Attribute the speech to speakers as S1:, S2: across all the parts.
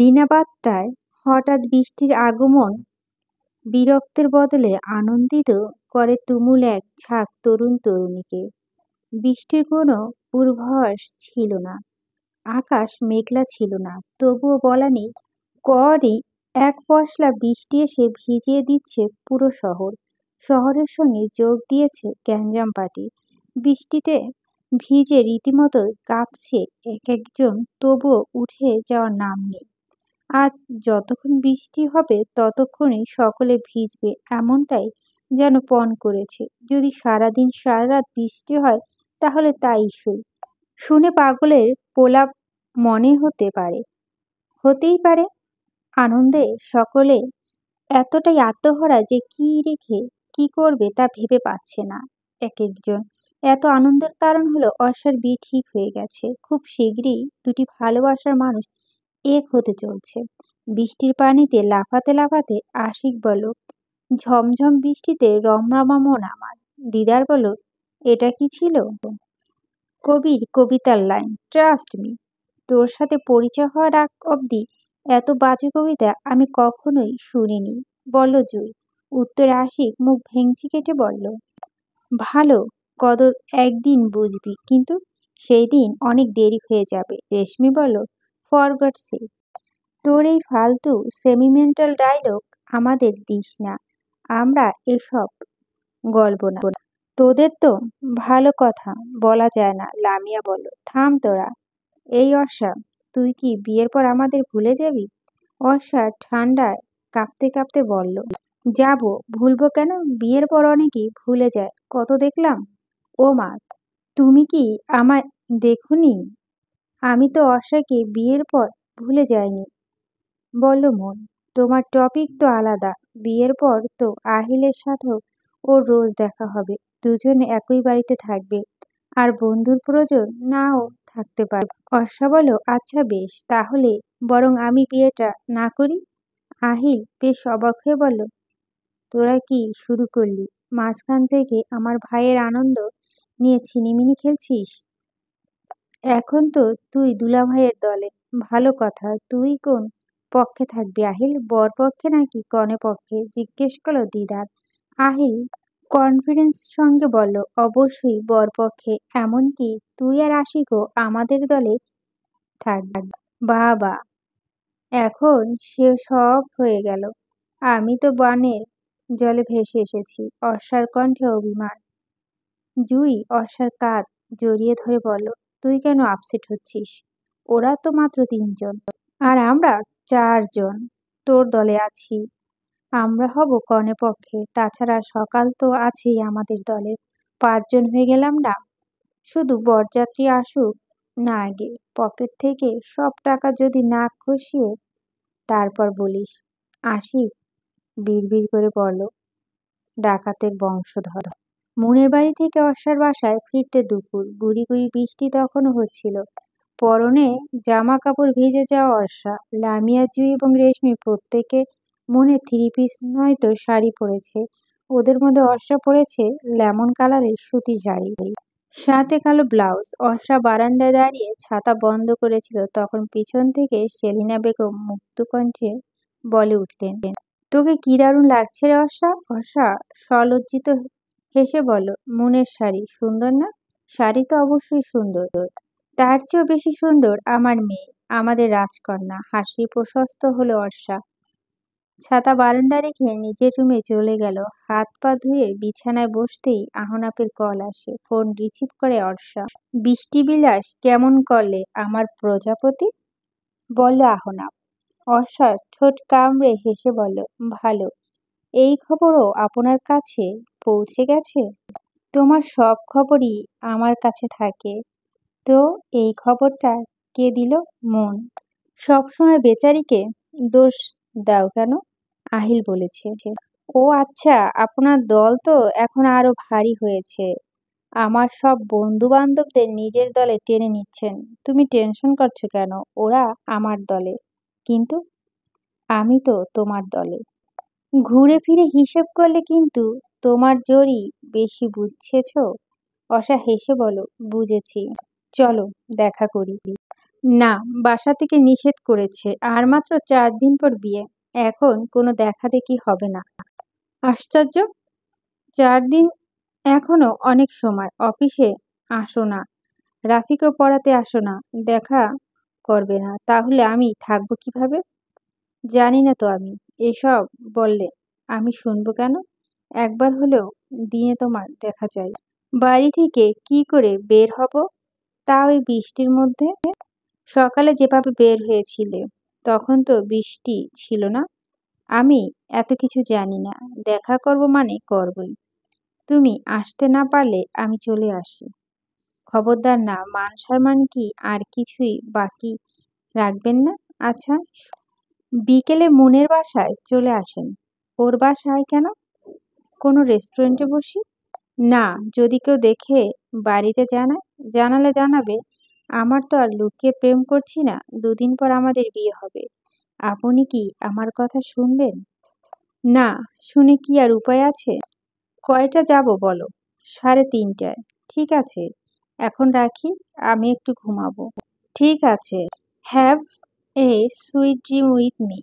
S1: বিনা বার্তায় হঠাৎ বৃষ্টির আগমন বিরক্তের বদলে আনন্দিত করে তুমুল এক ঝাঁক তরুণ তরুণীকে। বৃষ্টির কোনো পূর্বাভাস ছিল না, আকাশ মেঘলা ছিল না, তবুও বলা নেই করই এক পশলা বৃষ্টি এসে ভিজিয়ে দিচ্ছে পুরো শহর। শহরের সঙ্গে যোগ দিয়েছে গ্যাঞ্জাম পার্টি। বৃষ্টিতে ভিজে রীতিমতো কাঁপছে এক একজন, তবুও উঠে যাওয়ার নাম নেই। আজ যতক্ষণ বৃষ্টি হবে ততক্ষণই সকলে ভিজবে, এমনটাই যেন পণ করেছে। যদি সারাদিন সারারাত বৃষ্টি হয় তাহলে তাই সই। শুনে পাগলের প্রলাপ মনে হতেই পারে। আনন্দে সকলে এতটাই আত্মহারা যে কি রেখে কি করবে তা ভেবে পাচ্ছে না এক একজন। এত আনন্দের কারণ হলো অর্ষার বিয়ে ঠিক হয়ে গেছে। খুব শিগগিরই দুটি ভালোবাসার মানুষ এক হতে চলছে। বৃষ্টির পানিতে লাফাতে লাফাতে আশিক বলল, ঝমঝম বৃষ্টিতে রমরমা মন আমার। দিদার বলল, এটা কি ছিল? কবির কবিতার লাইন, ট্রাস্ট মি। তোর সাথে পরিচয় হওয়ার আগ অব্দি এত বাজে কবিতা আমি কখনোই শুনিনি, বলল জুই। উত্তরে আশিক মুখ ভেঙচি কেটে বলল, ভালো কদর একদিন বুঝবি, কিন্তু সেই দিন অনেক দেরি হয়ে যাবে। রেশমি বলল, ফর গড সেক, তোর এই ফালতু সেমিমেন্টাল ডায়লগ আমাদের দিস না, আমরা এসব গল্প না। তোদের তো ভালো কথা বলা যায় না। লামিয়া বলল, থাম তোরা। এই অর্ষা, তুই কি বিয়ের পর আমাদের ভুলে যাবি? অর্ষা ঠান্ডায় কাঁপতে কাঁপতে বলল, যাব, ভুলবো কেন? বিয়ের পর অনেকেই ভুলে যায়, কত দেখলাম। ও মা, তুমি কি আমায় দেখোনি? আমি তো অর্ষাকে বিয়ের পর ভুলে যাইনি, বলল মন। তোমার টপিক তো আলাদা। বিয়ের পর তো আহিলের সাথেও ওর রোজ দেখা হবে, দুজনে একই বাড়িতে থাকবে, আর বন্ধুর প্রয়োজন নাও থাকতে পারে। অর্ষা বলল, আচ্ছা বেশ, তাহলে বরং আমি বিয়েটা না করি। আহিল বেশ অবাক হয়ে বলল, তোরা কি শুরু করলি? মাঝখান থেকে আমার ভাইয়ের আনন্দ নিয়ে ছিনিমিনি খেলছিস? এখন তো তুই দুলাভাইয়ের দলে। ভালো কথা, তুই কোন পক্ষে থাকবি আহিল? বর পক্ষে নাকি কনে পক্ষে? জিজ্ঞেস করলো দিদার। আহিল কনফিডেন্স সঙ্গে বলল, অবশ্যই বর পক্ষে, এমনকি তুই আর আশিকও আমাদের দলে থাকবে। বাবা, এখন সে সব হয়ে গেল। আমি তো বানের জলে ভেসে এসেছি। অর্ষার কণ্ঠে অভিমান। জুই অর্ষার কাঁধ জড়িয়ে ধরে বলল, তুই কেন আপসেট হচ্ছিস? ওরা তো মাত্র 3 জন, আর আমরা 4 জন তোর দলে আছি। আমরা হব কনে পক্ষে, তাছাড়া সকাল তো আছেই আমাদের দলে। 5 জন হয়ে গেলাম না? শুধু বরযাত্রী আসুক না আগে, পকেট থেকে সব টাকা যদি না খসিয়ে তারপর বলিস। আশিক বিড়বিড় করে বলল, ডাকাতের বংশধর। মুনের বাড়ি থেকে অর্ষার বাসায় ফিরতে দুপুর। গুড়ি গুড়ি বৃষ্টি তখনও হচ্ছিল। পরনে জামা কাপড় ভিজে যাওয়া অর্ষা। লামিয়া, জুই এবং রেশমি প্রত্যেকে মনে 3 পিস নয়তো শাড়ি পরেছে। ওদের মধ্যে অর্ষা পরেছে লেমন কালারের সুতি শাড়ি, সাথে কালো ব্লাউজ। অর্ষা বারান্দায় দাঁড়িয়ে ছাতা বন্ধ করেছিল, তখন পিছন থেকে সেলিনা বেগম মুক্তকণ্ঠে বলে উঠলেন, তোকে কি দারুণ লাগছে রে অর্ষা। অর্ষা সলজ্জিত হেসে বলল, মুনের শাড়ি সুন্দর না? শাড়ি তো অবশ্যই সুন্দর, তার চেয়েও বেশি সুন্দর আমার মেয়ে, আমাদের রাজকন্যা। হাসি প্রশস্ত হলো অর্ষা। ছাতা বারান্দায় রেখে নিজের রুমে চলে গেল। হাত পা ধুয়ে বিছানায় বসতেই আহনাপের কল আসে। ফোন রিসিভ করে অর্ষা। বৃষ্টি বিলাস কেমন করলে আমার প্রজাপতি, বলল আহনাপ। অর্ষা ঠোঁট কামড়ে হেসে বলল, ভালো। এই খবরও আপনার কাছে পৌঁছে গেছে? তোমার সব খবরই আমার কাছে থাকে। তো এই খবরটা কে দিল? মন। সবসময় বেচারিকে দোষ দাও কেন? আহিল বলেছে। ও আচ্ছা, আপনার দল তো এখন আরো ভারী হয়েছে। আমার সব বন্ধু বান্ধবদের নিজের দলে টেনে নিচ্ছেন। তুমি টেনশন করছো কেন? ওরা আমার দলে, কিন্তু আমি তো তোমার দলে। ঘুরে ফিরে হিসেব করলে কিন্তু তোমার জোরই বেশি, বুঝেছ? অর্ষা হেসে বলল, বুঝেছি, চলো দেখা করি। না, বাসা থেকে নিষেধ করেছে। আর মাত্র ৪ দিন পর বিয়ে। এখন কোনো দেখাদেখি হবে না। আশ্চর্য! ৪ দিন এখনো অনেক সময়। অফিসে আসো না, রাফিকেও পড়াতে আসো না, দেখা করবে না। তাহলে আমি থাকবো কিভাবে? জানি না তো আমি। এসব বললে আমি শুনবো কেন? একবার হলেও দিনে তোমার দেখা চাই। বাড়ি থেকে কি করে বের হব? তাও এই বৃষ্টির মধ্যে? সকালে যেভাবে বের হয়েছিলে, তখন তো বৃষ্টি ছিল না। আমি এত কিছু জানি না। দেখা করব মানে করবই। তুমি আসতে না পারলে আমি চলে আসি। খবরদার না, মান-সম্মান কি আর কিছুই বাকি রাখবেন না? আচ্ছা, বিকেলে মুনের বাসায় চলে আসেন। ওর বাসায় কেন? কোনো রেস্টুরেন্টে বসি? না, যদি কেউ দেখে বাড়িতে জানায়? জানালে জানাবে। আমার তো আর লুকিয়ে প্রেম করছি না। ২ দিন পর আমাদের বিয়ে হবে। আপনি কি আমার কথা শুনবেন? না, শুনে কি আর উপায় আছে? কয়টা যাব বলো? ৩:৩০টায়। ঠিক আছে, এখন রাখি। আমি একটু ঘুমাবো। ঠিক আছে। Have a sweet dream with me,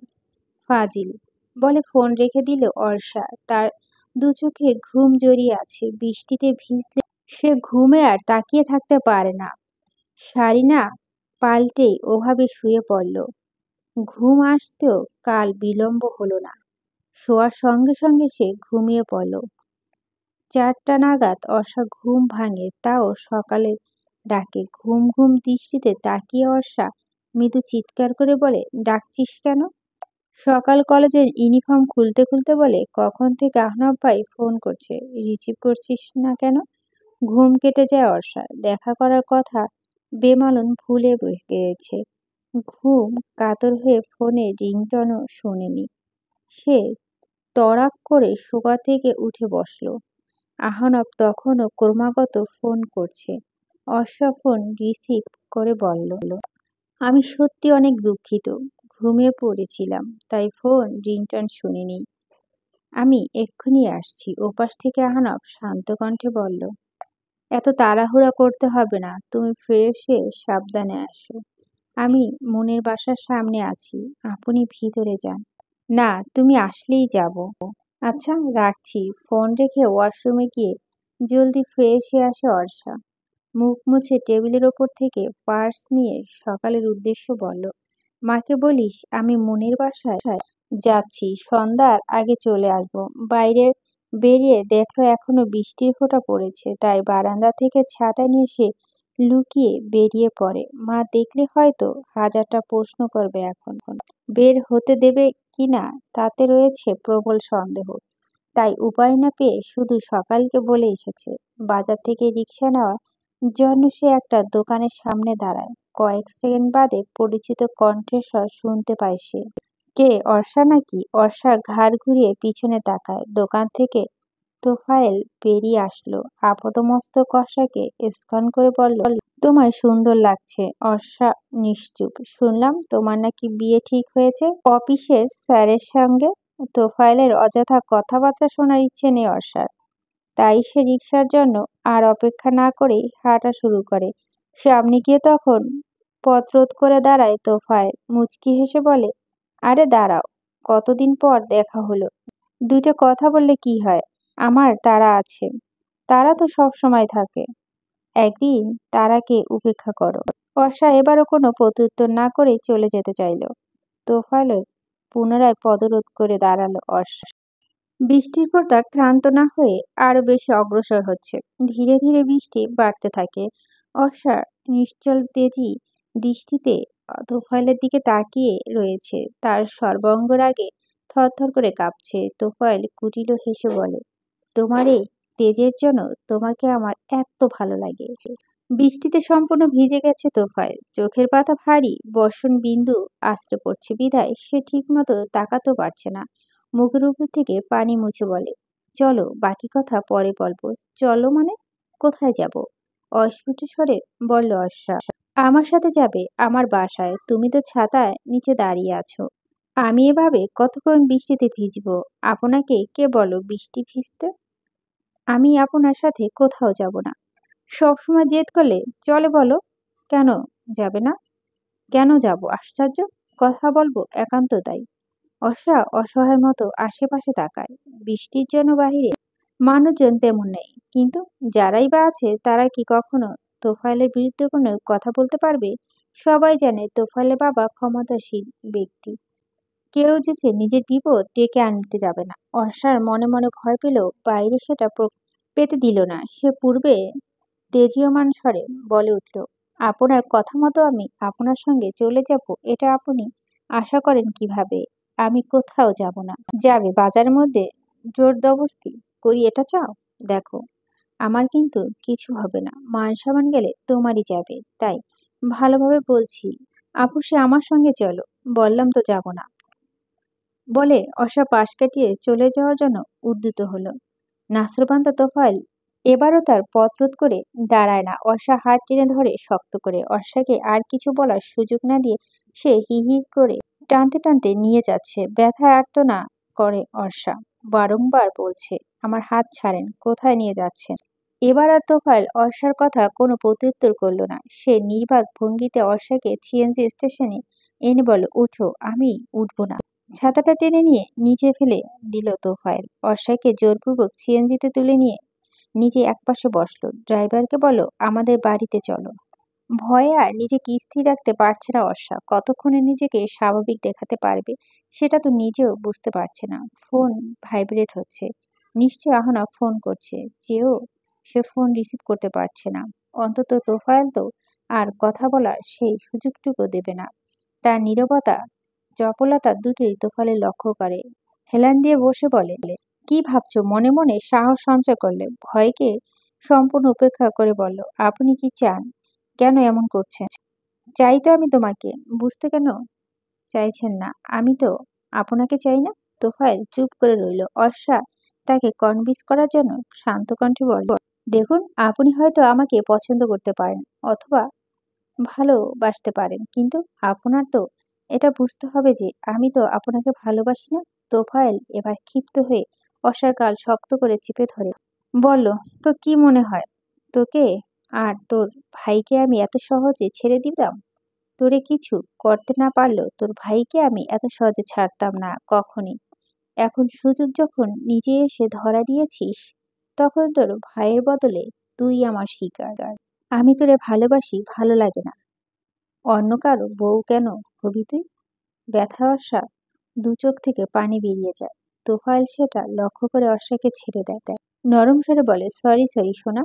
S1: ফাজিল বলে ফোন রেখে দিল অর্ষা। তার দু চোখে ঘুম জড়িয়ে আছে। বৃষ্টিতে ভিজলে সে ঘুমে আর তাকিয়ে থাকতে পারে না। শাড়ি না পাল্টেই ওভাবে শুয়ে পড়ল। ঘুম আসতেও কাল বিলম্ব হলো না। শোয়ার সঙ্গে সঙ্গে সে ঘুমিয়ে পড়ল। ৪টা নাগাদ অর্ষা ঘুম ভাঙে, তাও সকালের ডাকে। ঘুম ঘুম দৃষ্টিতে তাকিয়ে অর্ষা মৃদু চিৎকার করে বলে, ডাকছিস কেন? সকাল কলেজের ইউনিফর্ম খুলতে খুলতে বলে, কখন থেকে আহনাফ ভাই ফোন করছে, রিসিভ করছিস না কেন? ঘুম কেটে যায় অর্ষার। দেখা করার কথা বেমালুম ভুলে গিয়েছে। ঘুম কাতর হয়ে ফোনে রিংটনও শোনেনি। সে তড়াক করে সোফা থেকে উঠে বসল। আহনাফ তখনও ক্রমাগত ফোন করছে। অর্ষা ফোন রিসিভ করে বলল, আমি সত্যি অনেক দুঃখিত। ঘুমিয়ে পড়েছিলাম, তাই ফোন রিংটন শুনিনি। আমি এক্ষুনি আসছি। ওপাশ থেকে আহনাফ শান্ত কণ্ঠে বলল, এত তাড়াহুড়া করতে হবে না। তুমি ফ্রেশ হয়ে সাবধানে আসো। আমি মনের বাসার সামনে আছি। আপনি ভিতরে যান। না, তুমি আসলেই যাব। আচ্ছা, রাখছি। ফোন রেখে ওয়াশরুমে গিয়ে জলদি ফ্রেশ হয়ে আসে অর্ষা। মুখ মুছে টেবিলের ওপর থেকে পার্স নিয়ে সকালের উদ্দেশ্য বলল, মাকে বলিস আমি মনির বাসায় যাচ্ছি, সন্ধ্যার আগে চলে আসবো। বাইরে বেরিয়ে দেখলো এখনো বৃষ্টির ফোঁটা পড়েছে, তাই বারান্দা থেকে ছাতা নিয়ে সে লুকিয়ে বেরিয়ে পড়ে। মা দেখলে হয়তো হাজারটা প্রশ্ন করবে এখন। বের হতে দেবে কিনা তাতে রয়েছে প্রবল সন্দেহ। তাই উপায় না পেয়ে শুধু সকালকে বলে এসেছে। বাজার থেকে রিকশা নেওয়ার জন্য সে একটা দোকানের সামনে দাঁড়ায়। কয়েক সেকেন্ড বাদে পরিচিত কণ্ঠস্বর শুনতে পায় সে। কে, অর্ষা নাকি? অর্ষা ঘাড় ঘুরিয়ে পিছনে তাকায়। দোকান থেকে তোফায়েল বেরিয়ে আসলো। আপাদমস্তক অর্ষাকে স্ক্যান করে বলল, তোমায় সুন্দর লাগছে। অর্ষা নিশ্চুপ। শুনলাম তোমার নাকি বিয়ে ঠিক হয়েছে অফিসের স্যারের সঙ্গে। তোফায়েলের অযথা কথাবার্তা শোনার ইচ্ছে নেই অর্ষার। তাই সে রিকশার জন্য আর অপেক্ষা না করেই হাঁটা শুরু করে। সামনে গিয়ে তখন পথ রোধ করে দাঁড়ায় তোফায়েল। মুচকি হেসে বলে, আরে দাঁড়াও, কতদিন পর দেখা হলো। দুইটা কথা বললে কি হয়? আমার তাড়া আছে। তারা তো সব সময় থাকে। একদিন তারাকে উপেক্ষা করো। বর্ষা এবারও কোনো প্রত্যুত্তর না করেই চলে যেতে চাইল। তোফায়েল পুনরায় পদরোধ করে দাঁড়ালো অর্ষা। বৃষ্টির ফোঁটা ক্ষান্ত না হয়ে আরো বেশি অগ্রসর হচ্ছে। ধীরে ধীরে বৃষ্টি বাড়তে থাকে। অর্ষা নিশ্চল তেজি দৃষ্টিতে তোফায়েলের দিকে তাকিয়ে রয়েছে। তার সর্বাঙ্গ রাগে থরথর করে কাঁপছে। তোফায়েল কুটিল হেসে বলে, তোমার এই তেজের জন্য তোমাকে আমার এত ভালো লাগে। বৃষ্টিতে সম্পূর্ণ ভিজে গেছে তোফায়েল। চোখের পাতা ভারী, বর্ষণ বিন্দু আছড়ে পড়ছে বিধায় সে ঠিকমতো তাকাতেও পারছে না। মুখের উপর থেকে পানি মুছে বলে, চলো, বাকি কথা পরে বলবো। চলো মানে? কোথায় যাব? অস্ফুট স্বরে বলল অর্ষা। আমার সাথে যাবে আমার বাসায়। তুমি তো ছাতায় নিচে দাঁড়িয়ে আছো। আমি এভাবে কতক্ষণ বৃষ্টিতে ভিজবো? আপনাকে কে বলো বৃষ্টি ভিজতে? আমি আপনার সাথে কোথাও যাব না। সবসময় জেদ করলে চলে বলো, কেন যাবে না? কেন যাব? আশ্চর্য! কথা বলবো একান্ত তাই। অর্ষা অসহায় মতো আশেপাশে তাকায়। বৃষ্টির জন্য বাহিরে মানুষজন তেমন নেই, কিন্তু যারাই বা আছে তারা কি কখনো তোফায়েলের বিরুদ্ধে কোনো কথা বলতে পারবে? সবাই জানে তোফায়েলের বাবা ক্ষমতাশীল ব্যক্তি। কেউ যে নিজের বিপদ ডেকে আনতে যাবে না। অর্ষার মনে মনে ভয় পেলেও বাইরে সেটা পেতে দিল না। সে পূর্বে তেজীয়মান স্বরে বলে উঠল, আপনার কথা মতো আমি আপনার সঙ্গে চলে যাব, এটা আপনি আশা করেন কিভাবে? আমি কোথাও যাব না। যাবে বাজারের মধ্যে জোরদবস্তি করি এটা চাও? দেখো, আমার কিন্তু কিছু হবে না। মান সম্মান গেলে তোমারই যাবে। তাই ভালোভাবে বলছি, আপু সে আমার সঙ্গে চলো। বললাম তো যাব না বলে অর্ষা পাশ কাটিয়ে চলে যাওয়ার জন্য উদ্যত হলো। নাসরবান্দা তোফায়েল এবারও তার পথ রোধ করে দাঁড়ায় না। অর্ষা হাত টেনে ধরে শক্ত করে। অর্ষাকে আর কিছু বলার সুযোগ না দিয়ে সে হি হি করে টানতে টানতে নিয়ে যাচ্ছে। ব্যথায় আর্তনা করে অর্ষা। বারংবার বলছে, আমার হাত ছাড়েন, কোথায় নিয়ে যাচ্ছেন? এবার আর তোফায়েল অর্ষার কথা কোনো প্রত্যুত্তর করল না। সে নির্বাক ভঙ্গিতে অর্ষাকে সিএনজি স্টেশনে এনে বলল, ওঠো। আমি উঠবো না। ছাতাটা টেনে নিয়ে নিচে ফেলে দিল তোফায়েল। অর্ষাকে জোরপূর্বক সিএনজিতে তুলে নিয়ে নিজে একপাশে বসলো। ড্রাইভারকে বলল, আমাদের বাড়িতে চলো। ভয়ে আর নিজেকে স্থির রাখতে পারছে না অর্ষা। কতক্ষণে নিজেকে স্বাভাবিক দেখাতে পারবে সেটা তো নিজেও বুঝতে পারছে না। ফোন ভাইব্রেট হচ্ছে। নিশ্চয় আহনা ফোন করছে, যেও সে ফোন রিসিভ করতে পারছে না। অন্তত তোফায়েল তো আর কথা বলার সেই সুযোগটুকু দেবে না। তার নীরবতা, চপলতা দুটোই তোফায়েল লক্ষ্য করে। হেলান দিয়ে বসে বলে, কি ভাবছো? মনে মনে সাহস সঞ্চয় করলে। ভয়কে সম্পূর্ণ উপেক্ষা করে বলল, আপনি কি চান? কেন এমন করছেন? চাই তো আমি তোমাকে। বুঝতে কেন চাইছেন না? আমি তো আপনাকে চাই না। তোফায়েল চুপ করে রইল। অর্ষা তাকে কনভিন্স করার জন্য শান্ত কণ্ঠে বলল, দেখুন, আপনি হয়তো আমাকে পছন্দ করতে পারেন অথবা ভালোবাসতে পারেন, কিন্তু আপনার তো এটা বুঝতে হবে যে আমি তো আপনাকে ভালোবাসি না। তোফায়েল এবার ক্ষিপ্ত হয়ে অর্ষার গাল শক্ত করে চেপে ধরে বলল, তো কি মনে হয়, তোকে আর তোর ভাইকে আমি এত সহজে ছেড়ে দিতাম? তোরে কিছু করতে না পারলেও তোর ভাইকে আমি এত সহজে ছাড়তাম না কখনই। এখন সুযোগ যখন নিজে এসে ধরা দিয়েছিস, তখন তোর ভাইয়ের বদলে তুই আমার শিকার। আমি তোরে ভালোবাসি, ভালো লাগে না। অন্য কারো বউ কেন হবি তুই? ব্যথা অর্ষা দু চোখ থেকে পানি বেরিয়ে যায়। তোফায়েল সেটা লক্ষ্য করে অর্ষাকে ছেড়ে দেয়। নরম স্বরে বলে, সরি সরি সোনা,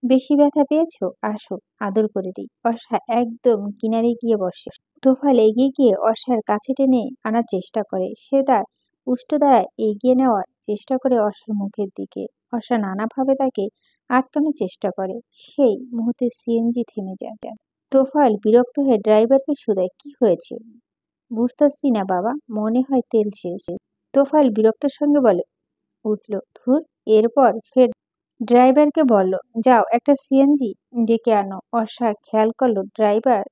S1: বেশি ব্যথা পেয়েছো? আসো, আদর করে দিই। অর্ষা একদম কিনারে গিয়ে বসে। তোফায়েল এগিয়ে গিয়ে অর্ষার কাছে টেনে আনার চেষ্টা করে। সে তার উষ্ঠ দ্বারা এগিয়ে নেওয়ার চেষ্টা করে অর্ষার মুখের দিকে। অর্ষা নানাভাবে তাকে আটকানোর চেষ্টা করে। সেই মুহূর্তে সিএনজি থেমে যায়। তোফায়েল বিরক্ত হয়ে ড্রাইভারকে শুধায়, কি হয়েছে? বুঝতেছি না বাবা, মনে হয় তেল শেষ। তোফায়েল বিরক্তের সঙ্গে বলে উঠল, ধুর। এরপর ফের ড্রাইভারকে বলল, যাও একটা সিএনজি ডেকে আনো। অর্ষা খেয়াল করলো ড্রাইভার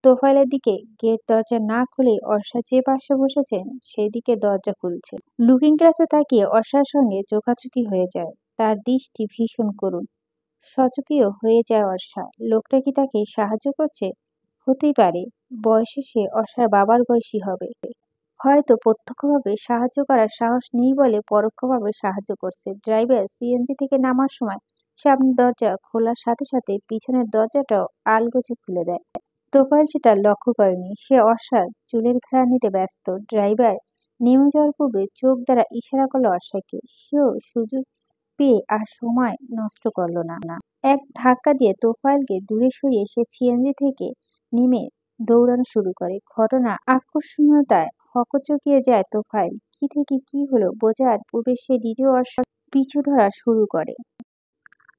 S1: তোফায়েলের দিকে গেট দরজা না খুলে অর্ষা যে পাশে বসেছেন সেই দিকে দরজা খুলছে। লুকিং গ্লাসে তাকিয়ে অর্ষার সঙ্গে চোখাচোখি হয়ে যায়। তার দৃষ্টি ভীষণ করুণ। সচকিত হয়ে যায় অর্ষা। লোকটা কি তাকে সাহায্য করছে? হতেই পারে। বয়সে সে অর্ষার বাবার বয়সী হবে। হয়তো প্রত্যক্ষভাবে সাহায্য করার সাহস নেই বলে পরোক্ষভাবে সাহায্য করছে। ড্রাইভার সিএনজি থেকে নামার সময় সামনের দরজা খোলার সাথে সাথে পিছনের দরজাটাও আলগোছে খুলে দেয়। তোফায়েল সেটা লক্ষ্য করেনি। সে অর্ষার চুলের ঘ্রাণ নিতে ব্যস্ত। ড্রাইভার নেমে যাওয়ার পূর্বে চোখ দ্বারা ইশারা করলো অর্ষাকে। সেও সুযোগ পেয়ে আর সময় নষ্ট করলো না। এক ধাক্কা দিয়ে তোফায়েলকে দূরে সরিয়ে সে সিএনজি থেকে নেমে দৌড়ানো শুরু করে। ঘটনা আকস্মিকতায় হকচকিয়ে যায় তোফায়েল। কি থেকে কি হলো বোঝার পূর্বে সে নিজেও অর্ষার পিছু ধরা শুরু করে।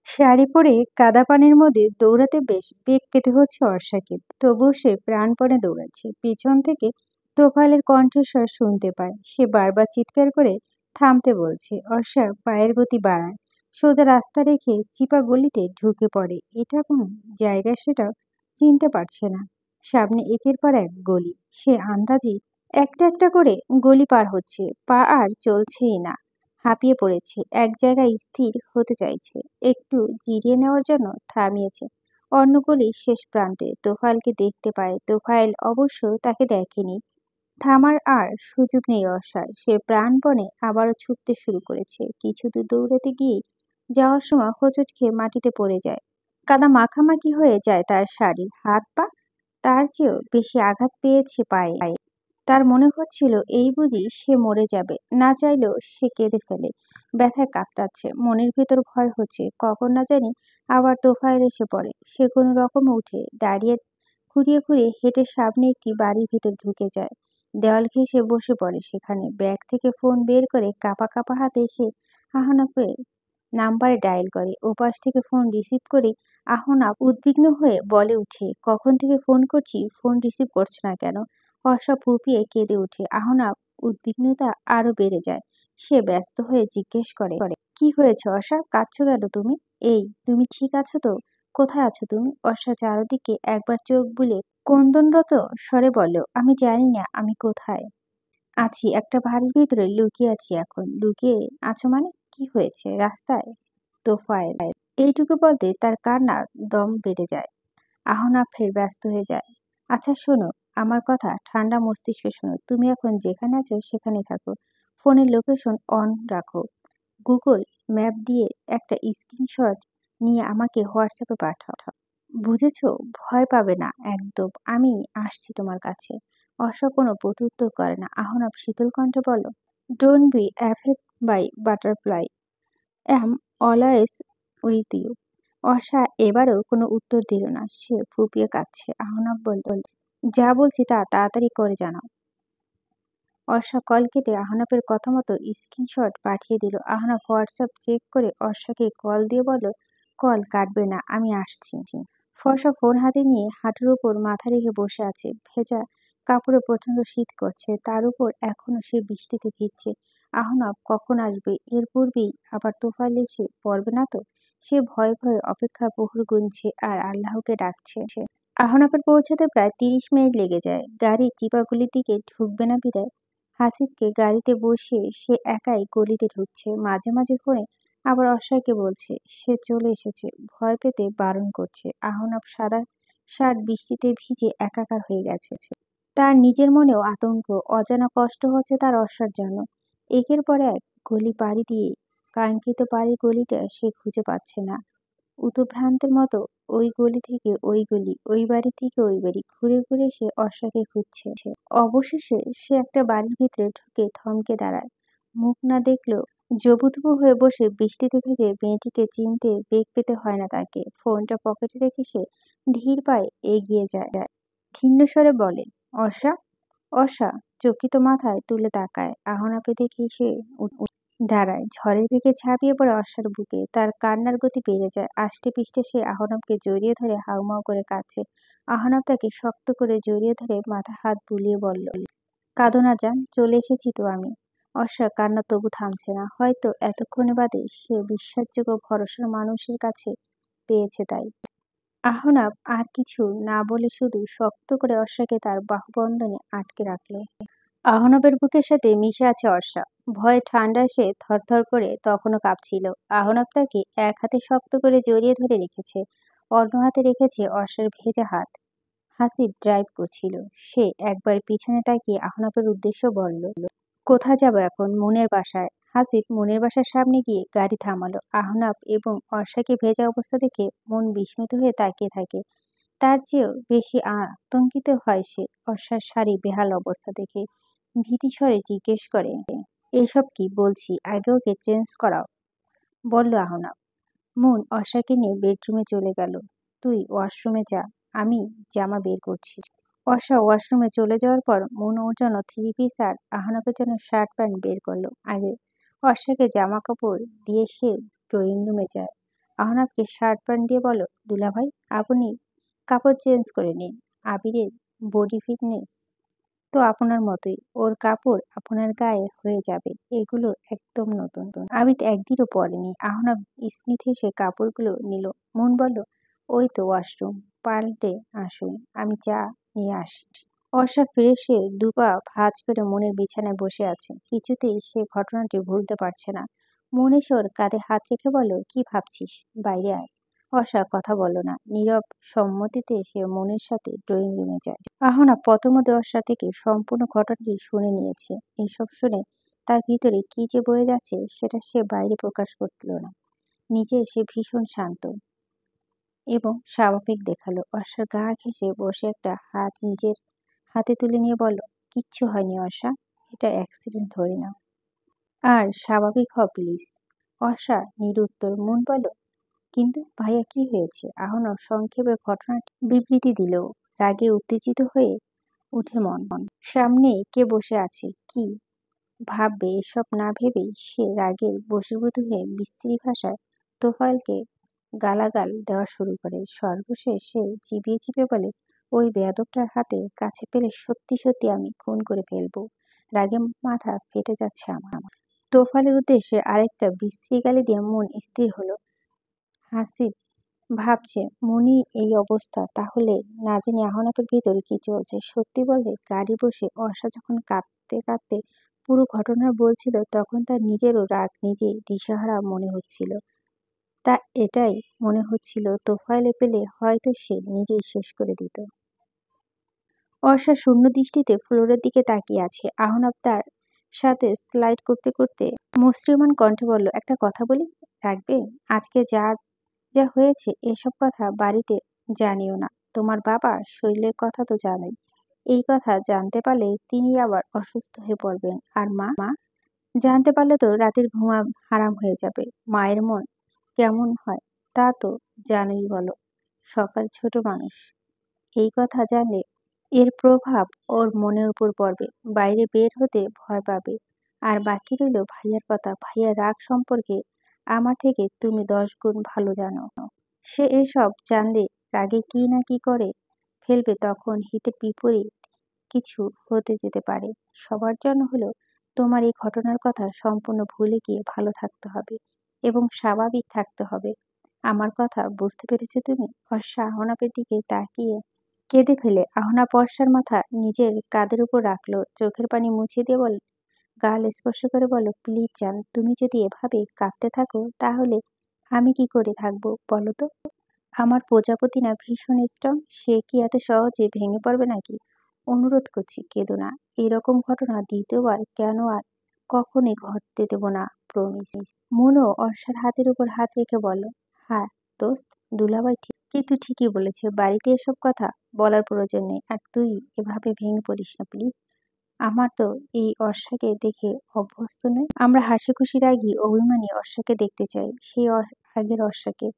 S1: শাড়ি পরে কাদা পানির মধ্যে দৌড়াতে বেশ বেগ পেতে হচ্ছে অর্ষাকে। তবুও সে প্রাণপণে দৌড়াচ্ছে। পিছন থেকে তোফায়েলের কণ্ঠস্বর শুনতে পায়। সে বারবার চিৎকার করে থামতে বলছে। অর্ষা পায়ের গতি বাড়ায়। সোজা রাস্তা রেখে চিপা গলিতে ঢুকে পড়ে। এটা কোন জায়গা সেটা চিনতে পারছে না। সামনে একের পর এক গলি। সে আন্দাজে একটা একটা করে গলি পার হচ্ছে। পা আর চলছেই না। হাঁপিয়ে পড়েছে। এক জায়গায় স্থির হতে চাইছে। একটু জিরিয়ে নেওয়ার জন্য থামিয়েছে। অন্য গলির শেষ প্রান্তে তোফায়েলকে দেখতে পায়। তোফায়েল অবশ্য তাকে দেখেনি। থামার আর সুযোগ নেই অর্ষার। সে প্রাণপণে আবারও ছুটতে শুরু করেছে। কিছু দূর দৌড়াতে গিয়ে যাওয়ার সময় হোঁচট খেয়ে মাটিতে পড়ে যায়। কাদা মাখামাখি হয়ে যায় তার শাড়ি, হাত পা। তার চেয়েও বেশি আঘাত পেয়েছে পায়ে। তার মনে হচ্ছিল এই বুঝি সে মরে যাবে। না চাইলেও সে কেঁদে ফেলে। ব্যথায় কাতরাচ্ছে। মনের ভেতর ভয় হচ্ছে কখন না জানি আবার তোফায়েল এসে পড়ে। সে কোনো রকমে উঠে দাঁড়িয়ে খুঁড়িয়ে খুঁড়িয়ে হেঁটে সামনে একটি বাড়ির ভেতর ঢুকে যায়। দেওয়াল ঘেঁষে বসে পড়ে সেখানে। ব্যাগ থেকে ফোন বের করে কাঁপা কাঁপা হাতে সে আহনাফের নাম্বারে ডায়াল করে। ওপাশ থেকে ফোন রিসিভ করে আহনাফ উদ্বিগ্ন হয়ে বলে উঠে, কখন থেকে ফোন করছি, ফোন রিসিভ করছো না কেন? অর্ষা ফুঁপিয়ে কেঁদে ওঠে। আহনাফ উদ্বিগ্নতা আরো বেড়ে যায়। সে ব্যস্ত হয়ে জিজ্ঞেস করে, কি হয়েছে অর্ষা, কাঁদছো কেন তুমি? এই, তুমি ঠিক আছো তো? কোথায় আছো তুমি? অর্ষা চারদিকে একবার চোখ বুলে ক্রন্দনরত স্বরে বলল, আমি জানি না আমি কোথায় আছি। একটা বাড়ির ভিতরে লুকিয়ে আছি এখন। লুকিয়ে আছো মানে? কি হয়েছে? রাস্তায়? তোফায়েল এইটুকু বলতে তার কান্নার দম বেড়ে যায়। আহনাফ ফের ব্যস্ত হয়ে যায়। আচ্ছা শোনো, আমার কথা ঠান্ডা মস্তিষ্কে শোনো। তুমি এখন যেখানে আছো সেখানে থাকো। ফোনের লোকেশন অন রাখো। গুগল ম্যাপ দিয়ে একটা স্ক্রিনশট নিয়ে আমাকে হোয়াটসঅ্যাপে পাঠাও। বুঝেছো? ভয় পাবে না একদম। আমি আসছি তোমার কাছে। অর্ষা কোনো প্রত্যুত্তর করে না। আহনাফ শীতল কণ্ঠে বলল, don't be affect by butterfly, am always with you. Orsha এবারেও কোনো উত্তর দিল না। সে ফুঁপিয়ে কাঁদছে। আহনাফ বলল, যা বলছি তা তাড়াতাড়ি করে জানাও। অর্ষা কল কেটে আহনাফের কথা মতো স্ক্রিনশট পাঠিয়ে দিল। আহনাফ হোয়াটসঅ্যাপ চেক করে অর্ষাকে কল দিয়ে বলল, কল কাটবে না, আমি আসছি। ফর্সা ফোন হাতে নিয়ে হাঁটুর উপর মাথা রেখে বসে আছে। ভেজা কাপড়ে প্রচন্ড শীত করছে। তার উপর এখনো সে বৃষ্টিতে ভিজছে। আহনাফ কখন আসবে? এর পূর্বেই আবার তোফায়েল এসে পড়বে না তো? সে ভয়ে ভয়ে অপেক্ষার প্রহর গুনছে আর আল্লাহকে ডাকছে। আহনাফের পৌঁছাতে প্রায় ৩০ মিনিট লেগে যায়। গাড়ি চিপাগুলির দিকে ঢুকবে না বিদায় হাসিবকে গাড়িতে বসিয়ে সে একাই গলিতে ঢুকছে। মাঝে মাঝে ফোনে আবার অর্ষাকে বলছে সে চলে এসেছে। ভয় পেতে বারণ করছে। আহনাফ সারা সাত বৃষ্টিতে ভিজে একাকার হয়ে গেছে। তার নিজের মনেও আতঙ্ক। অজানা কষ্ট হচ্ছে তার অর্ষার জন্য। একের পর এক গলি পাড়ি দিয়ে কাঙ্ক্ষিত বাড়ির গলিটা সে খুঁজে পাচ্ছে না। উতভ্রান্তের মতো ওই গলি থেকে ওই গলি, ওই বাড়ি থেকে ওই বাড়ি ঘুরে ঘুরে সে অর্ষাকে খুঁজছে। অবশেষে সে একটা বাড়ির ভিতরে ঢুকে থমকে দাঁড়ায়। মুখ না দেখলেও জবুথবু হয়ে বসে বৃষ্টিতে ভেজে মেয়েটিকে চিনতে বেগ পেতে হয় না তাকে। ফোনটা পকেটে রেখে সে ধীর পায়ে এগিয়ে যায়। ক্ষীণ স্বরে বলে, অর্ষা। অর্ষা চকিত মাথায় তুলে তাকায়। আহনাফে দেখে সে দাঁড়ায়। ঝড়ের বেগে ঝাঁপিয়ে পড়ে অর্ষার বুকে। তার কান্নার গতি বেড়ে যায়। আষ্টে পৃষ্ঠে সে আহনাফকে জড়িয়ে ধরে হাউমাউ করে কাঁদছে। আহনাফ তাকে শক্ত করে জড়িয়ে ধরে মাথায় হাত বুলিয়ে বলল, কাঁদো না জান, চলে এসেছি তো আমি। অর্ষার কান্না তবু থামছে না। হয়তো এতক্ষণে বাদে সে বিশ্বাসযোগ্য ভরসার মানুষের কাছে পেয়েছে তাই। আহনাফ আর কিছু না বলে শুধু শক্ত করে অর্ষাকে তার বাহুবন্ধনে আটকে রাখল। আহনাফের বুকের সাথে মিশে আছে অর্ষা। ভয়ে ঠান্ডায় সে থরথর করে তখনও কাঁপছিল। আহনাফ তাকে এক হাতে শক্ত করে জড়িয়ে ধরে রেখেছে, অন্য হাতে রেখেছে অর্ষার ভেজা হাত। হাসিব ড্রাইভ করছিল। সে একবার পিছনে তাকিয়ে আহনাফের উদ্দেশ্য বলল, কোথায় যাব এখন? মুনের বাসায়। হাসিব মুনের বাসার সামনে গিয়ে গাড়ি থামালো। আহনাফ এবং অর্ষাকে ভেজা অবস্থা দেখে মন বিস্মিত হয়ে তাকিয়ে থাকে। তার চেয়েও বেশি আতঙ্কিত হয় সে অর্ষার শাড়ি বেহাল অবস্থা দেখে। ভীতি স্বরে জিজ্ঞেস করে, এসব কি বলছি, আগে ওকে চেঞ্জ করাও, বলল আহনাফ। মুন অর্ষাকে নিয়ে বেডরুমে চলে গেল। তুই ওয়াশরুমে যা, আমি জামা বের করছি। অর্ষা ওয়াশরুমে চলে যাওয়ার পর মুন ওর জন্য থ্রি পিস আর আহনাফের জন্য শার্ট প্যান্ট বের করলো। আগে অর্ষাকে জামা কাপড় দিয়ে সে ড্রয়িং রুমে যায়। আহনাফকে শার্ট প্যান্ট দিয়ে বলল, দুলাভাই আপনি কাপড় চেঞ্জ করে নিন। আবিরের বডি ফিটনেস তো আপনার মতোই, ওর কাপড় আপনার গায়ে হয়ে যাবে। এগুলো একদম নতুন। আবিদ একদিনও পরেনি। আহনাফ স্মিথ হেসে কাপড়গুলো নিল। মন বলল, ওই তো ওয়াশরুম, পাল্টে আসুন, আমি চা নিয়ে আসি। অর্ষা ফ্রেশ হয়ে দুপা ভাঁজ করে মনের বিছানায় বসে আছে। কিছুতেই সে ঘটনাটি ভুলতে পারছে না। মন এসে ওর কাঁধে হাত রেখে বলল, কি ভাবছিস? বাইরে আয়। অর্ষা কথা বলল না। নীরব সম্মতিতে সে মনের সাথে ড্রয়িং রুমে যায়। আহনা প্রথমত অর্ষা থেকে সম্পূর্ণ ঘটনাটি শুনে নিয়েছে। এইসব শুনে তার ভিতরে কি যে বয়ে যাচ্ছে সেটা সে বাইরে প্রকাশ করছিল না। নিজে সে ভীষণ শান্ত এবং স্বাভাবিক দেখালো। অর্ষার গা ঘেঁষে বসে একটা হাত নিজের হাতে তুলে নিয়ে বলল, কিচ্ছু হয়নি অর্ষা, এটা অ্যাক্সিডেন্ট ধরে নাও। আর স্বাভাবিক হও প্লিজ। অর্ষা নিরুত্তর। মন বলল, কিন্তু ভাইয়া কি হয়েছে? আহনা সংক্ষেপে ঘটনাটি বিবৃতি দিল। রাগে উত্তেজিত হয়ে উঠে মন। সামনে কে বসে আছে, কি ভাববে এসব না ভেবেই সে রাগে বশীভূত হয়ে বিশ্রী ভাষায় তোফায়েলকে গালাগাল দেওয়া শুরু করে। সর্বশেষ সে চিবিয়ে চিবিয়ে বলে, ওই বেয়াদবটার হাতে কাছে পেলে সত্যি সত্যি আমি খুন করে ফেলবো। রাগে মাথা ফেটে যাচ্ছে আমার। তোফায়েলের উদ্দেশ্যে আরেকটা বিশ্রী গালি দিয়ে মন স্থির হলো। হাসিব ভাবছে, মনির এই অবস্থা, তাহলে না জানি আহনাফের ভিতরে কি চলছে। সত্যি বলতে গাড়ি বসে অর্ষা যখন কাঁদতে কাঁদতে পুরো ঘটনা বলছিল তখন তার নিজেরও রাগ নিজেই দিশাহারা মনে হচ্ছিল। তা এটাই মনে হচ্ছিল তোফায়েলে পেলে হয়তো সে নিজেই শেষ করে দিত। অর্ষা শূন্য দৃষ্টিতে ফ্লোরের দিকে তাকিয়ে আছে। আহনাফ তার সাথে স্লাইড করতে করতে মসৃণ কণ্ঠে বলল, একটা কথা বলি, রাখবে? আজকে যা যা হয়েছে এসব কথা বাড়িতে জানিও না। তোমার বাবার শরীরের কথা তো জানোই। এই কথা জানতে পারলে তিনি আবার অসুস্থ হয়ে পড়বেন। আর মা মা জানতে পারলে তো রাতের ঘুম হারাম হয়ে যাবে। মায়ের মন কেমন হয় তা তো জানোই বলো। সকাল ছোট মানুষ, এই কথা জানলে এর প্রভাব ওর মনের উপর পড়বে। বাইরে বের হতে ভয় পাবে। আর বাকি রইল ভাইয়ার কথা। ভাইয়ার রাগ সম্পর্কে আমার থেকে তুমি 10 গুণ ভালো জানো। সে এসব জানলে রাগে কি না কি করে ফেলবে, তখন হিতের বিপরীত কিছু হতে যেতে পারে। সবার জন্য হলেও তোমার এই ঘটনার কথা সম্পূর্ণ ভুলে গিয়ে ভালো থাকতে হবে এবং স্বাভাবিক থাকতে হবে। আমার কথা বুঝতে পেরেছো তুমি? অর্ষা আহনাফের দিকে তাকিয়ে কেঁদে ফেলে। আহনাফ অর্ষার মাথা নিজের কাঁধের উপর রাখলো, চোখের পানি মুছে দিয়ে বল, গাল স্পর্শ করে বলল, প্লিজ জান, তুমি যদি এভাবে কাঁদতে থাকো তাহলে আমি কি করে থাকবো বলো তো? আমার প্রজাপতি না ভীষণ স্ট্রং, সে কি এত সহজে ভেঙে পড়বে নাকি? অনুরোধ করছি কেঁদো না। এরকম ঘটনা দ্বিতীয়বার কেন আর কখনোই ঘটতে দেব না, প্রমিস। মনু অর্ষার হাতের উপর হাত রেখে বলল, হ্যাঁ দোস্ত, দুলাভাই কিন্তু ঠিকই বলেছে, বাড়িতে এসব কথা বলার প্রয়োজন নেই। আর তুই এভাবে ভেঙে পড়িস না প্লিজ। আমার তো এই অর্ষাকে দেখে অভ্যস্ত নই। আমরা হাসিখুশি রাগী অভিমানী অর্ষাকে দেখতে চাই, সেই আগের অর্ষাকে।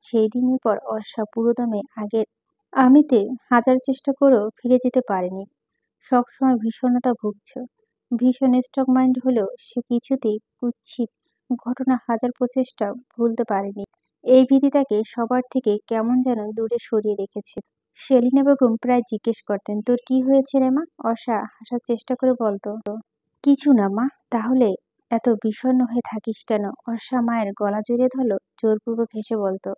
S1: সেই দিনের পর অর্ষা পুরোদমে আগের আমিতে হাজার চেষ্টা করেও ফিরে যেতে পারেনি। সবসময় ভীষণতা ভুগছ। ভীষণ স্ট্রং মাইন্ড হলেও সে কিছুতেই কুৎসিত ঘটনা হাজার প্রচেষ্টা ভুলতে পারেনি। এই ভীতি তাকে সবার থেকে কেমন যেন দূরে সরিয়ে রেখেছে। সেলিনা বেগম প্রায় জিজ্ঞেস করতেন, তোর কি হয়েছে রে মা? অর্ষা হাসার চেষ্টা করে বলতো, কিছু না মা। তাহলে এত বিষণ্ণ হয়ে থাকিস কেন? অর্ষা মায়ের গলা জড়িয়ে ধরলো, জোরপূর্বক হেসে বলতো,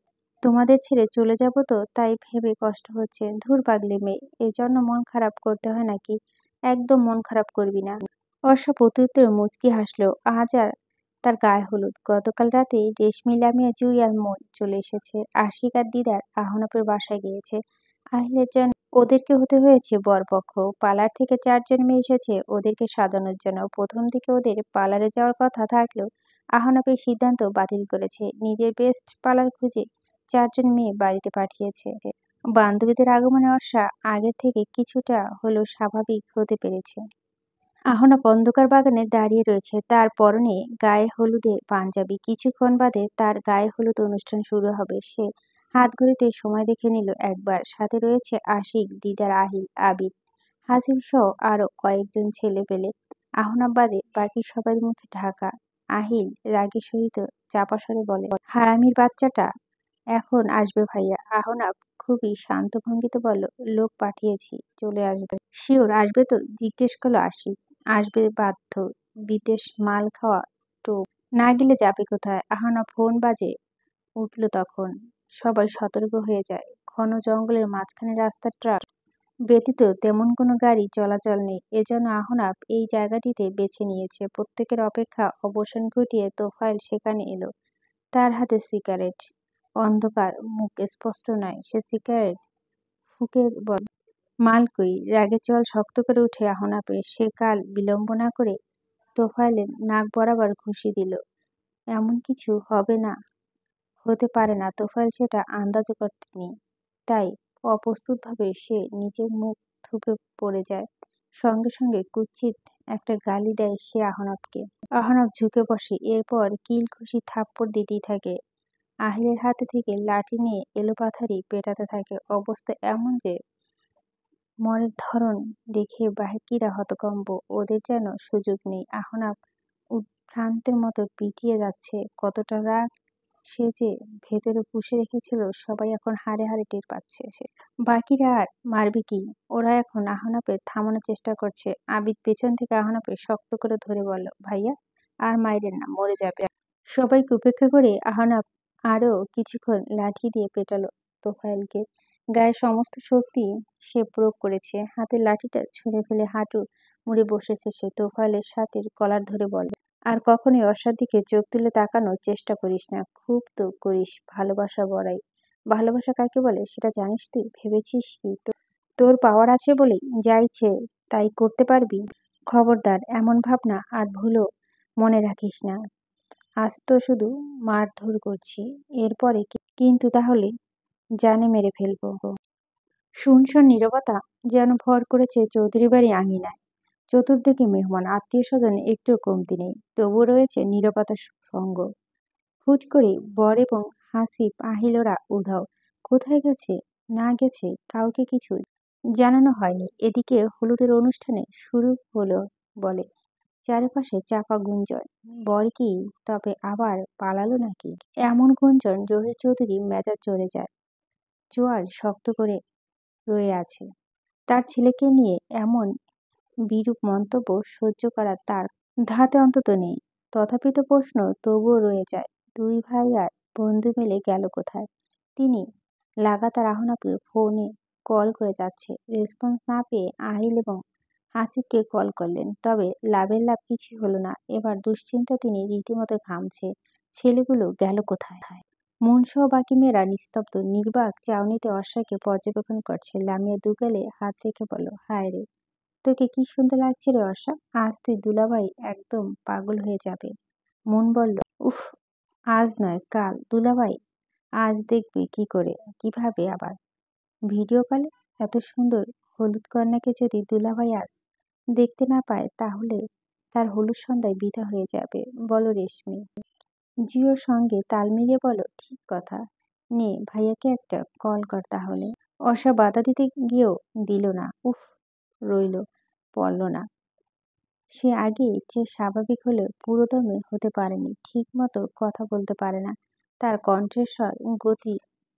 S1: তোমাদের ছেড়ে চলে যাব তো তাই ভেবে কষ্ট হচ্ছে। ধুর পাগলি মেয়ে, এজন্য মন খারাপ করতে হয় নাকি? একদম মন খারাপ করবি না। অর্ষা প্রত্যুত্তরে মুচকি হাসলো। আজ আর তার গায়ে হলুদ। গতকাল রাতে রেশমি, লামিয়া, জুই আর মন চলে এসেছে। আশিক আর দিদার আহনাফের বাসায় গিয়েছে। আহিলের জন্য ওদেরকে হতে হয়েছে বরপক্ষ। পার্লার থেকে 4 জন মেয়ে এসেছে ওদেরকে সাজানোর জন্য। প্রথম দিকে ওদের পার্লারে যাওয়ার কথা থাকলেও আহনাফ এই সিদ্ধান্ত বাতিল করেছে। নিজের বেস্ট পার্লার খুঁজে 4 জন মেয়ে বাড়িতে পাঠিয়েছে। বান্ধবীদের আগমনে অর্ষা আগের থেকে কিছুটা হলেও স্বাভাবিক হতে পেরেছে। আহনাফ অন্ধকার বাগানে দাঁড়িয়ে রয়েছে, তার পরনে গায়ে হলুদের পাঞ্জাবি। কিছুক্ষণ বাদে তার গায়ে হলুদ অনুষ্ঠান শুরু হবে। সে হাত ঘড়িতে সময় দেখে নিল একবার। সাথে রয়েছে আশিক, দিদার, আহিল, আবিদ, হাসিব সহ আরো কয়েকজন ছেলে পেলে। আহনাফ বাদে বাকি সবার মুখে ঢাকা। আহিল রাগী সহিত চাপা স্বরে বলে, হারামির বাচ্চাটা এখন আসবে ভাইয়া। আহনাফ খুবই শান্ত ভঙ্গিতে বলল, লোক পাঠিয়েছি, চলে আসবে। শিওর আসবে তো? জিজ্ঞেস করলো আশিক। আসবে বাধ্য, বিদেশ মাল খাওয়া টোপ, না গেলে যাবে কোথায়? আহনাফ ফোন বাজে উঠল তখন। সবাই সতর্ক হয়ে যায়। ঘন জঙ্গলের মাঝখানে রাস্তার ট্রাক ব্যতীত তেমন কোনো গাড়ি চলাচল নেই। এজন্য আহনাফ এই জায়গাটিতে বেছে নিয়েছে। প্রত্যেকের অপেক্ষা অবসান ঘটিয়ে তোফায়েল সেখানে এলো। তার হাতে সিগারেট। অন্ধকার, মুখ স্পষ্ট নয়। সে সিগারেট ফুঁকে বলে, মাল কই? রাগে জল শক্ত করে উঠে আহনাফের। সে কাল বিলম্ব না করে তোফায়েলের নাক বরাবর ঘুষি দিল। এমন কিছু হবে না, হতে পারে না। তোফায়েল সেটা আন্দাজও করেনি, তাই অপ্রস্তুতভাবে সে নিজের মুখ থুবড়ে পড়ে যায়। সঙ্গে সঙ্গে কুৎসিত একটা গালি দেয় সে আহনাফকে। আহনাফ ঝুঁকে বসে, এরপর কিল ঘুষি থাপ্পড় দিতেই থাকে। আহিলের হাতে থেকে লাঠি নিয়ে এলোপাথারি পেটাতে থাকে। অবস্থা এমন যে মরের ধরন দেখে বাকিরা হতভম্ব। ওদের যেন সুযোগ নেই। আহনাফ উদ্ভ্রান্তের মতো পিটিয়ে যাচ্ছে। কতটা রাগ সে যে ভেতরে পুষে রেখেছিল সবাই এখন হাড়ে হাড়ে টের পাচ্ছে। বাকিরা আর মারবে কি? ওরা এখন আহনাফের থামানোর চেষ্টা করছে। আবিদ পেছন থেকে আহনাফের শক্ত করে ধরে বলল, ভাইয়া আর মাইরেন না, মরে যাবে। সবাইকে উপেক্ষা করে আহনাফ আরো কিছুক্ষণ লাঠি দিয়ে পেটালো তোফায়েলকে। গায়ের সমস্ত শক্তি সে প্রয়োগ করেছে। হাতের লাঠিটা ছুঁড়ে ফেলে হাঁটু মুড়ে বসেছে সে। তোফায়েলের শার্টের কলার ধরে বলে, আর কখনোই অর্ষার দিকে চোখ তুলে তাকানোর চেষ্টা করিস না। খুব তো করিস ভালোবাসা বড়াই। ভালোবাসা কাকে বলে সেটা জানিস তুই? ভেবেছিস কি তোর পাওয়ার আছে বলেই যা ইচ্ছে তাই করতে পারবি? খবরদার এমন ভাবনা আর ভুলও মনে রাখিস না। আজ তো শুধু মারধর করছি, এরপরে কিন্তু তাহলে জানে মেরে ফেলবো। শুনশান নীরবতা যেন ভর করেছে চৌধুরী বাড়ি আঙিনায়। চতুর্দিকে মেহমান, আত্মীয় স্বজন একটুও কমতি নেই। তবুও রয়েছে নীরবতার সঙ্গ। হুট করে বর এবং হাসিব আহিলরা উধাও। কোথায় গেছে না গেছে কাউকে কিছু জানানো হয়নি। এদিকে হলুদের অনুষ্ঠানে শুরু হলো বলে চারপাশে চাপা গুঞ্জন। বর কি তবে আবার পালালো নাকি? এমন গুঞ্জন জহির চৌধুরী মেজাজ চড়ে যায়। চোয়াল শক্ত করে রয়ে আছে। তার ছেলেকে নিয়ে এমন বিরূপ মন্তব্য সহ্য করা তার ধাতে অন্তত নেই। তথাপি তো প্রশ্ন তবুও রয়ে যায়, দুই ভাই আর বন্ধু মিলে গেল কোথায়? তিনি লাগাতার আহনাফকে ফোনে কল করে যাচ্ছে। রেসপন্স না পেয়ে আহিল এবং হাসিবকে কল করলেন, তবে লাভের লাভ কিছুই হলো না। এবার দুশ্চিন্তা তিনি রীতিমতো ঘামছে। ছেলেগুলো গেল কোথায়? মনসহ বাকি মেয়েরা নিস্তব্ধ নির্বাক চাউনিতে অর্ষাকে পর্যবেক্ষণ করছে। লামিয়া দুগালে হাত রেখে বলল, হায় রে, তোকে কি সুন্দর লাগছে রে অর্ষা। আজ তুই দুলাভাই একদম পাগল হয়ে যাবে। মন বলল, উফ, আজ নয় কাল। দুলাভাই আজ দেখবি কি করে, কিভাবে আবার ভিডিও কলে। এত সুন্দর হলুদ কন্যাকে যদি দুলাভাই আজ দেখতে না পায় তাহলে তার হলুদ সন্ধ্যায় বিধা হয়ে যাবে। বলো রেশমি। জিওর সঙ্গে তাল মিলিয়ে বলো, ঠিক কথা। নে ভাইয়াকে একটা কল কর তাহলে। অর্ষা বাধা দিতে গিয়েও দিল না। উফ, রইল পড়ল না। সে আগে চেয়ে স্বাভাবিক হলেও পুরোদমে হতে পারেনি। ঠিক মতো কথা বলতে পারে না। তার কণ্ঠের স্বর গতি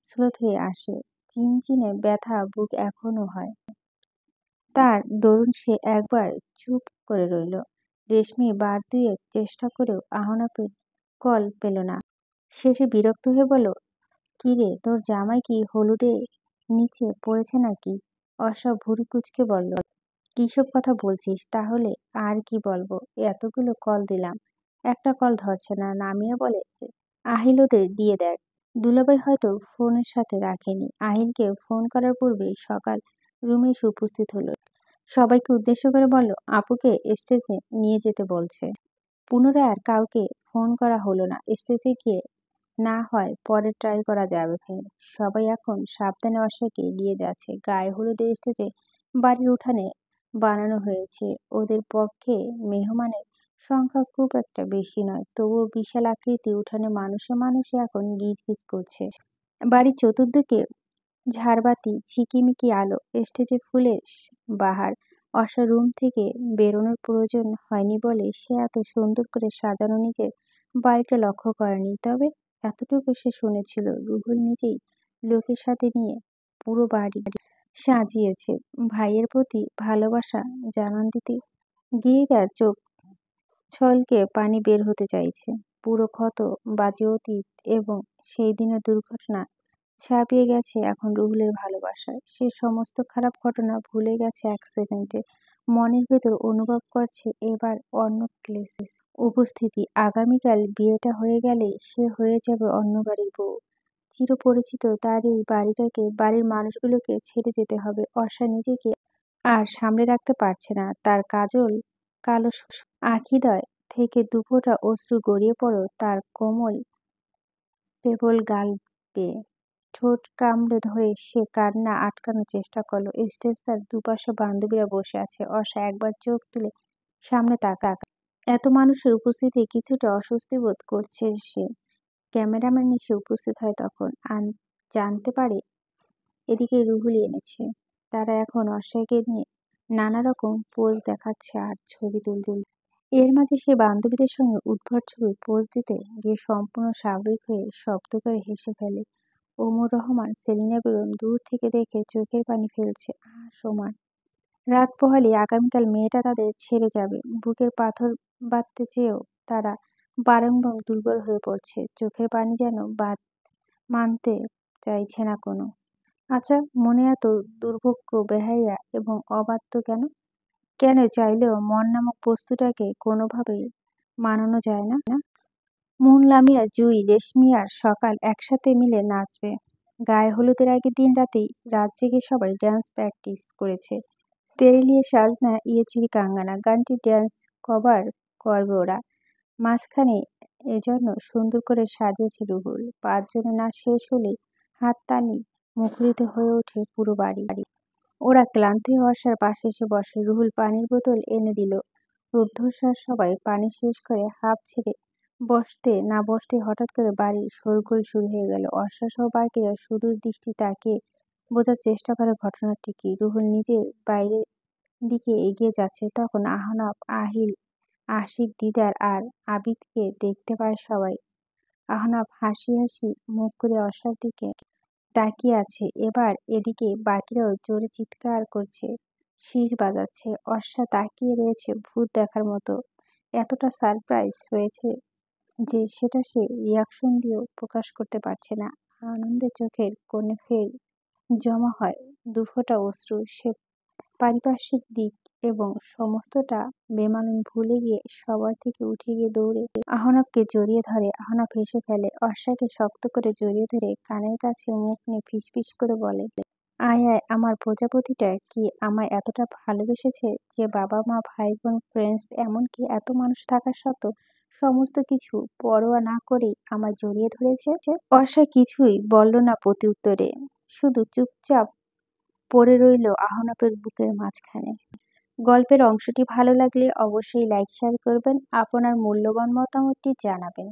S1: স্রোত হয়ে আসে। চিনচিনে ব্যথা বুক এখনো হয়। তার দরুন সে একবার চুপ করে রইল। রেশমি বার দুয়েক চেষ্টা করেও আহনাফের কল পেল না। শেষে বিরক্ত হয়ে বলল, কি রে, তোর জামাই কি হলুদে নিচে পড়েছে নাকি? অর্ষা ভুরু কুঁচকে বলল, কিসব কথা বলছিস? তাহলে আর কি বলবো? এতগুলো কল দিলাম, একটা কল ধরছে না। নামিয়ে বলে, আহিল ওদের দিয়ে দেখ। দুলাভাই হয়তো ফোনের সাথে রাখেনি। আহিলকে ফোন করার পূর্বেই সকাল রুমে এসে উপস্থিত হলো। সবাইকে উদ্দেশ্য করে বলল, আপুকে স্টেজে নিয়ে যেতে বলছে। পুনরায় আর কাউকে ফোন করা হলো না। স্টেজে গিয়ে না হয় পরে ট্রাই করা যাবে ফের। সবাই এখন সাবধানে অর্ষাকে নিয়ে যাচ্ছে। গায়ে হলুদের স্টেজে বাড়ির উঠানে বানানো হয়েছে। ওদের পক্ষে মেহমানের সংখ্যা খুব একটা বেশি নয়, তবুও বিশাল আকৃতি উঠানে মানুষে মানুষে এখন গিজ গিজ করছে। বাড়ির চতুর্দিকে ঝাড়বাতি, ঝিকিমিকি আলো, স্টেজে ফুলের বাহার। অর্ষা রুম থেকে বেরোনোর প্রয়োজন হয়নি বলে সে এত সুন্দর করে সাজানো নিজের বাড়িটা লক্ষ্য করেনি। তবে এতটুকু সে শুনেছিল, রুহুল নিজেই লোকের সাথে নিয়ে পুরো বাড়ি সাজিয়েছে। ভাইয়ের প্রতি ভালোবাসা জানান দিতে গিয়ে তার চোখ ছলকে পানি বের হতে চাইছে। পুরো ক্ষত বাজে অতীত এবং সেই দিনের দুর্ঘটনা ছাপিয়ে গেছে এখন রুহুলের ভালোবাসায়। সে সমস্ত খারাপ ঘটনা ভুলে গেছে এক সেকেন্ডে। মনের ভেতর অনুভব করছে এবার অন্য ক্লেসেস উপস্থিতি। আগামীকাল বিয়েটা হয়ে গেলেই সে হয়ে যাবে অন্য বাড়ির বউ। চিরপরিচিত তার এই বাড়িটাকে, বাড়ির মানুষগুলোকে ছেড়ে যেতে হবে। অর্ষা নিজেকে আর সামলে রাখতে পারছে না। তার কাজল কালো আখিদ্বয় থেকে দুফোঁটা অশ্রু গড়িয়ে পড়ল তার কোমল পেবল গাল বেয়ে। ঠোঁট কামড়ে ধরে সে কান্না আটকানোর চেষ্টা করল। স্টেজ তার দুপাশে বান্ধবীরা বসে আছে। অর্ষা একবার চোখ তুলে সামনে তাকা। এত মানুষের উপস্থিতি কিছুটা অস্বস্তি বোধ করছে সে। ক্যামেরাম্যান এসে উপস্থিত হয় তখন। জানতে পারে এদিকে রুহুল এনেছে। তারা এখন অর্ষাকে নিয়ে নানা রকম পোজ দেখাচ্ছে আর ছবি তুলছে। এর মাঝে সে বান্ধবীদের সঙ্গে উদ্ভট ছবি পোজ দিতে গিয়ে সম্পূর্ণ স্বাভাবিক হয়ে শব্দ করে হেসে ফেলে। ওমর রহমান, সেলিনা বেগম দূর থেকে দেখে চোখের পানি ফেলছে। সমান রাত পোহালেই আগামীকাল মেয়েটা তাদের ছেড়ে যাবে। বুকের পাথর বাঁধতে চেয়েও তারা বারংবার দুর্বল হয়ে পড়ছে। চোখের পানি যেন বাদ মানতে চাইছে না কোনো। আচ্ছা, মনে এত দুর্ভোগ্য, বেহাইয়া এবং অবাধ্য কেন? কেন চাইলেও মন নামক বস্তুটাকে কোনোভাবেই মানানো যায় না? মন, লামিয়া, জুই, রেশমি আর সকাল একসাথে মিলে নাচবে। গায়ে হলুদের আগের দিন রাতেই রাত জেগে সবাই ড্যান্স প্র্যাকটিস করেছে। তেরে লিয়ে সাজনা ইয়ে চুরি কাঙ্গানা গানটি ড্যান্স কভার করবে ওরা। মাঝখানে এজন্য সুন্দর করে সাজিয়েছে রুহুল। পাঁচজনের নাচ শেষ হলেই হাততালি মুখরিত হয়ে ওঠে পুরো বাড়ি। ওরা ক্লান্ত হয়ে অর্ষার পাশে এসে বসে। রুহুল পানির বোতল এনে দিল। রুদ্ধশ্বাস সবাই পানি শেষ করে হাঁপ ছেড়ে বসতে হঠাৎ করে বাড়ির শোরগোল শুরু হয়ে গেল। অর্ষা সহ বাকিরা শুধু দৃষ্টি তাকিয়ে বোঝার চেষ্টা করে ঘটনাটি কি। রুহুল নিজের বাইরের দিকে এগিয়ে যাচ্ছে। তখন আহনাফ, আহিল, আশিক, দিদার আর আবিদকে দেখতে পায় সবাই। আহনাফ হাসি হাসি মুখ করে অর্ষার দিকে তাকিয়ে আছে। এবার এদিকে বাকিরাও জোরে চিৎকার করছে, শিস বাজাচ্ছে। অর্ষা তাকিয়ে রয়েছে ভূত দেখার মতো। এতটা সারপ্রাইজ হয়েছে যে সেটা সে রিয়াকশন দিয়েও প্রকাশ করতে পারছে না। আনন্দে চোখের কোণে ফের জমা হয় দুফোঁটা অশ্রু। সে পারিপার্শ্বিক দিক এবং সমস্তটা বেমালুম ভুলে গিয়ে সবার থেকে উঠে গিয়ে দৌড়ে আহনাফকে জড়িয়ে ধরে। আহনাফ হেসে ফেলে। অর্ষাকে শক্ত করে জড়িয়ে ধরে কানের কাছে মুখ নিয়ে ফিসফিস করে বলে, আয় আয় আমার প্রজাপতিটা কি আমায় এতটা ভালোবেসেছে যে বাবা মা ভাই বোন ফ্রেন্ডস এমনকি এত মানুষ থাকা সত্ত্বেও সমস্ত কিছু পরোয়া না করেই আমায় জড়িয়ে ধরেছে। অর্ষা কিছুই বলল না প্রতি উত্তরে, শুধু চুপচাপ পড়ে রইল আহনাফের বুকের মাঝখানে। গল্পের অংশটি ভালো লাগলে অবশ্যই লাইক শেয়ার করবেন, আপনার মূল্যবান মতামতটি জানাবেন।